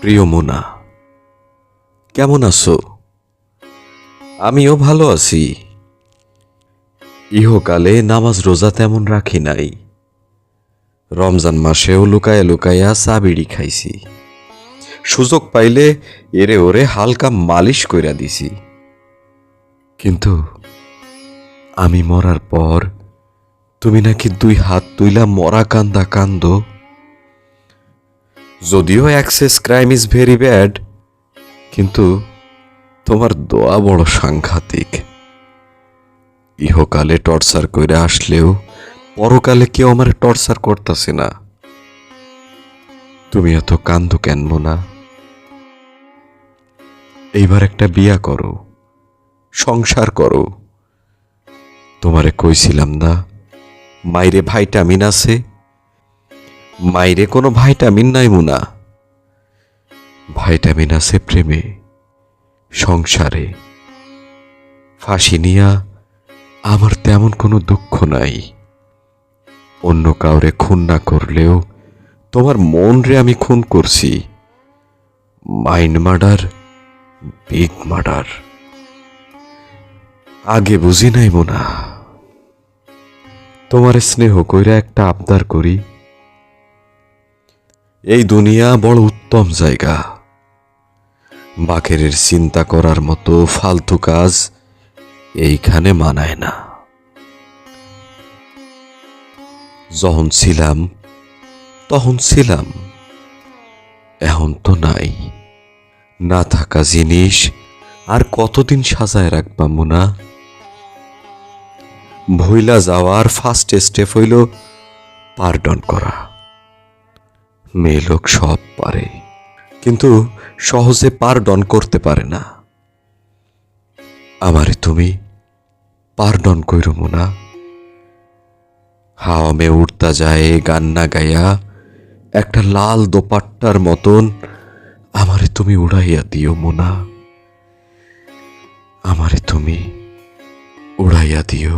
প্রিয় মোনা, কেমন আছো? আমিও ভালো আছি। ইহকালে নামাজ রোজা তেমন রাখি নাই। রমজান মাসেও লুকায়া লুকায়া চা বিড়ি খাইছি। সুযোগ পাইলে এরে ওরে হালকা মালিশ কইরা দিছি। কিন্তু আমি মরার পর তুমি নাকি 2 হাত তুইলা মরা কান্দা কান্দো। যদিও access crime is very bad, কিন্তু তোমার দোয়া বড় সাংঘাতিক। ইহকালে টর্চার কইরা আসলেও পরকালে কেউ আমার টর্চার করতেছে না। তুমি এত কান্দো কেন মোনা? এইবার একটা বিয়া করো, সংসার করো। তোমারে কইছিলাম না মাইরে ভাইটামিন আছে? মাইরে কোনো ভাইটামিন নাই মোনা। ভাইটামিন আছে প্রেমে, সংসারে। ফাঁসি নিয়া আমার তেমন কোনো দুঃখ নাই। অন্য কাউরে খুন না করলেও তোমার মন রে আমি খুন করছি। Mind murder, big murder. আগে বুঝি নাই মোনা। তোমার স্নেহ কইরা একটা আবদার করি। এই দুনিয়া বড় উত্তম জায়গা। বাকেরের চিন্তা করার মতো ফালতু কাজ এইখানে মানায় না। যখন ছিলাম তখন ছিলাম, এখন তো নাই। না থাকা জিনিস আর কতদিন সাজায় রাখবা মোনা? ভইলা যাওয়ার ফার্স্ট স্টেপ হইল পার্ডন করা। মেয়ে লোক সব পারে, কিন্তু সহজে পার্ডন করতে পারে না। আমারে তুমি পার্ডন কইরো মোনা। হাওয়া মে উড়তা যায় গান না গায়া একটা লাল দোপাট্টার মতন আমারে তুমি উড়াইয়া দিও মোনা। আমারে তুমি উড়াইয়া দিও।